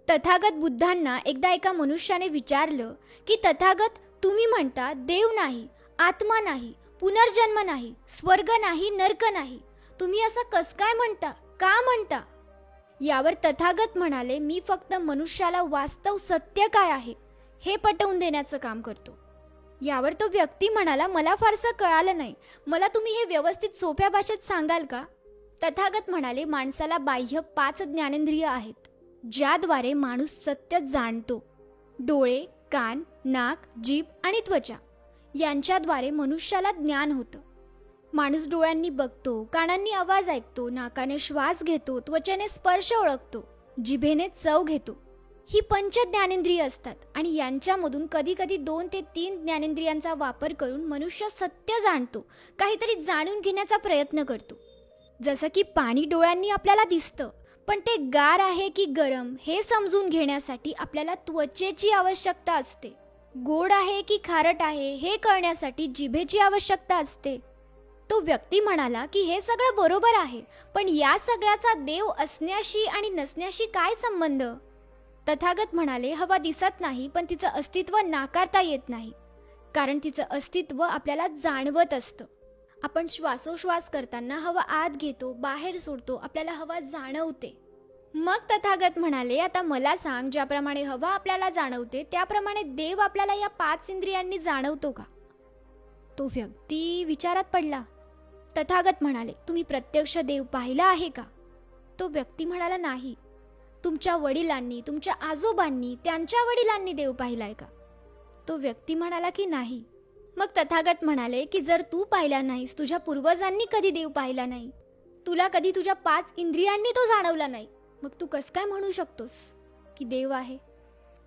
तथागत बुद्धांना एकदा एका मनुष्याने विचारलं की तथागत, तुम्ही म्हणता देव नाही, आत्मा नाही, पुनर्जन्म नाही, स्वर्ग नाही, नरक नाही. तुम्ही असं कस काय म्हणता, का म्हणता? यावर तथागत म्हणाले, मी फक्त मनुष्याला वास्तव सत्य काय आहे हे पटवून देण्याचं काम करतो. यावर तो व्यक्ती म्हणाला, मला फारसं कळालं नाही, मला तुम्ही हे व्यवस्थित सोप्या भाषेत सांगाल का? तथागत म्हणाले, माणसाला बाह्य 5 ज्ञानेंद्रिय आहेत, ज्याद्वारे माणूस सत्य जाणतो. डोळे, कान, नाक, जीभ आणि त्वचा यांच्याद्वारे मनुष्याला ज्ञान होतं. माणूस डोळ्यांनी बघतो, कानांनी आवाज ऐकतो, नाकाने श्वास घेतो, त्वचेने स्पर्श ओळखतो, जिभेने चव घेतो. ही 5 ज्ञानेंद्रिय असतात आणि यांच्यामधून कधी कधी 2 ते 3 ज्ञानेंद्रियांचा वापर करून मनुष्य सत्य जाणतो, काहीतरी जाणून घेण्याचा प्रयत्न करतो. जसं की पाणी डोळ्यांनी आपल्याला दिसतं, पण ते गार आहे की गरम हे समजून घेण्यासाठी आपल्याला त्वचेची आवश्यकता असते. गोड आहे की खारट आहे हे कळण्यासाठी जिभेची आवश्यकता असते. तो व्यक्ती म्हणाला की हे सगळं बरोबर आहे, पण या सगळ्याचा देव असण्याशी आणि नसण्याशी काय संबंध? तथागत म्हणाले, हवा दिसत नाही, पण तिचं अस्तित्व नाकारता येत नाही, कारण तिचं अस्तित्व आपल्याला जाणवत असतं. आपण श्वासोश्वास करताना हवा आत घेतो, बाहेर सोडतो, आपल्याला हवा जाणवते. मग तथागत म्हणाले, आता मला सांग, ज्याप्रमाणे हवा आपल्याला जाणवते त्याप्रमाणे देव आपल्याला या 5 इंद्रियांनी जाणवतो का? तो व्यक्ती विचारात पडला. तथागत म्हणाले, तुम्ही प्रत्यक्ष देव पाहिला आहे का? तो व्यक्ती म्हणाला, नाही. तुमच्या वडिलांनी, तुमच्या आजोबांनी, त्यांच्या वडिलांनी देव पाहिलाय का? तो व्यक्ती म्हणाला की नाही. मग तथागत म्हणाले की जर तू पाहिला नाहीस, तुझ्या पूर्वजांनी कधी देव पाहिला नाही, तुला कधी तुझ्या 5 इंद्रियांनी तो जाणवला नाही, मग तू कस काय म्हणू शकतोस की देव आहे?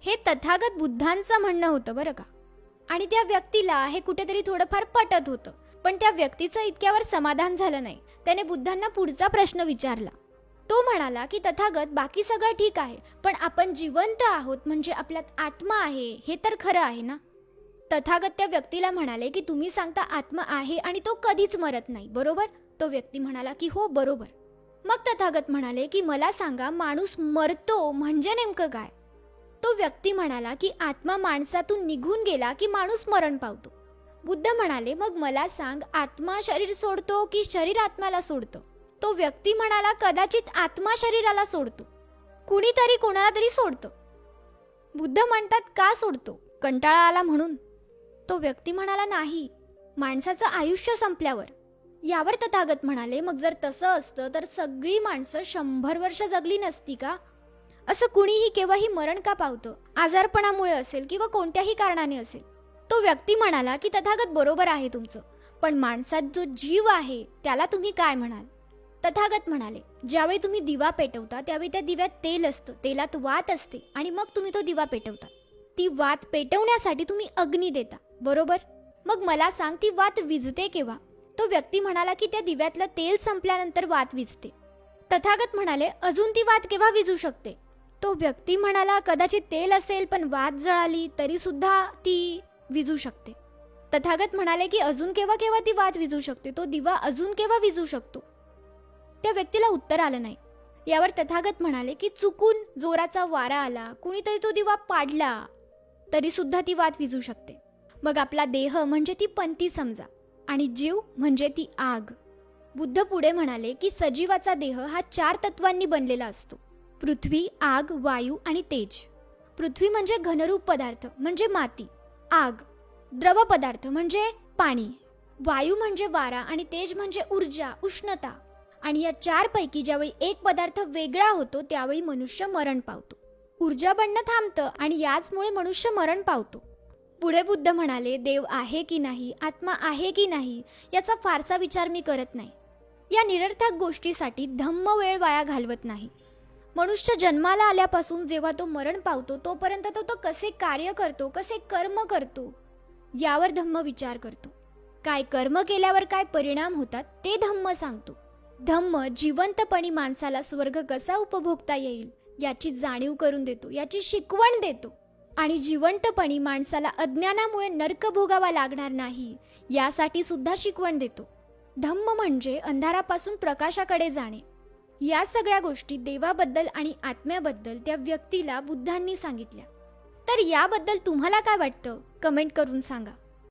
हे तथागत बुद्धांचं म्हणणं होतं बरं का. आणि त्या व्यक्तीला हे कुठेतरी थोडंफार पटत होतं, पण त्या व्यक्तीचं इतक्यावर समाधान झालं नाही. त्याने बुद्धांना पुढचा प्रश्न विचारला. तो म्हणाला की तथागत, बाकी सगळं ठीक आहे, पण आपण जिवंत आहोत, म्हणजे आपल्यात आत्मा आहे हे तर खरं आहे ना? तथागत त्या व्यक्तीला म्हणाले की तुम्ही सांगता आत्मा आहे आणि तो कधीच मरत नाही, बरोबर? तो व्यक्ती म्हणाला की हो, बरोबर. मग तथागत म्हणाले की मला सांगा, माणूस मरतो म्हणजे नेमकं काय? तो व्यक्ती म्हणाला की आत्मा माणसातून निघून गेला की माणूस मरण पावतो. बुद्ध म्हणाले, मग मला सांग, आत्मा शरीर सोडतो की शरीर आत्म्याला सोडतो? तो व्यक्ती म्हणाला, कदाचित आत्मा शरीराला सोडतो, कुणीतरी कोणाला तरी सोडतं. बुद्ध म्हणतात, का सोडतो? कंटाळा आला म्हणून? तो व्यक्ती म्हणाला, नाही, माणसाचं आयुष्य संपल्यावर. यावर तथागत म्हणाले, मग जर तसं असतं तर सगळी माणसं 100 वर्ष जगली नसती का? असं कुणीही केव्हाही मरण का पावतं? आजारपणामुळे असेल किंवा कोणत्याही कारणाने असेल. तो व्यक्ती म्हणाला की तथागत, बरोबर आहे तुमचं, पण माणसात जो जीव आहे त्याला तुम्ही काय म्हणाल? तथागत म्हणाले, ज्यावेळी तुम्ही दिवा पेटवता त्यावेळी त्या दिव्यात तेल असतं, तेलात वात असते आणि मग तुम्ही तो दिवा पेटवता. ती वात पेटवण्यासाठी तुम्ही अग्नी देता, बरोबर? मग मला सांग, ती वात विझते केव्हा? तो व्यक्ती म्हणाला की त्या दिव्यातलं तेल संपल्यानंतर वात विझते. तथागत म्हणाले, अजून ती वात केव्हा विझू शकते? तो व्यक्ती म्हणाला, कदाचित तेल असेल पण वात जळाली तरी सुद्धा ती विझू शकते. तथागत म्हणाले की अजून केव्हा केव्हा ती वात विझू शकते? तो दिवा अजून केव्हा विझू शकतो? त्या व्यक्तीला उत्तर आलं नाही. यावर तथागत म्हणाले की चुकून जोराचा वारा आला, कुणीतरी तो दिवा पाडला तरी सुद्धा ती वात विझू शकते. मग आपला देह म्हणजे ती पंती समजा आणि जीव म्हणजे ती आग. बुद्ध पुढे म्हणाले की सजीवाचा देह हा 4 तत्वांनी बनलेला असतो: पृथ्वी, आग, वायू आणि तेज. पृथ्वी म्हणजे घनरूप पदार्थ म्हणजे माती, आग द्रव पदार्थ म्हणजे पाणी, वायू म्हणजे वारा आणि तेज म्हणजे ऊर्जा, उष्णता. आणि या 4 पैकी ज्यावेळी एक पदार्थ वेगळा होतो त्यावेळी मनुष्य मरण पावतो. ऊर्जा बनणं थांबतं आणि याचमुळे मनुष्य मरण पावतो. पुढे बुद्ध म्हणाले, देव आहे की नाही, आत्मा आहे की नाही याचा फारसा विचार मी करत नाही. या निरर्थक गोष्टीसाठी धम्म वेळ वाया घालवत नाही. मनुष्य जन्माला आल्यापासून जेव्हा तो मरण पावतो तोपर्यंत तो कसे कार्य करतो, कसे कर्म करतो यावर धम्म विचार करतो. काय कर्म केल्यावर काय परिणाम होतात ते धम्म सांगतो. धम्म जिवंतपणी माणसाला स्वर्ग कसा उपभोगता येईल याची जाणीव करून देतो, याची शिकवण देतो. आणि जिवंतपणी माणसाला अज्ञानामुळे नरक भोगावा लागणार नाही यासाठी सुद्धा शिकवण देतो. धम्म म्हणजे अंधारापासून प्रकाशाकडे जाणे. या सगळ्या गोष्टी देवाबद्दल आणि आत्म्याबद्दल त्या व्यक्तीला बुद्धांनी सांगितल्या. तर याबद्दल तुम्हाला काय वाटतं? कमेंट करून सांगा.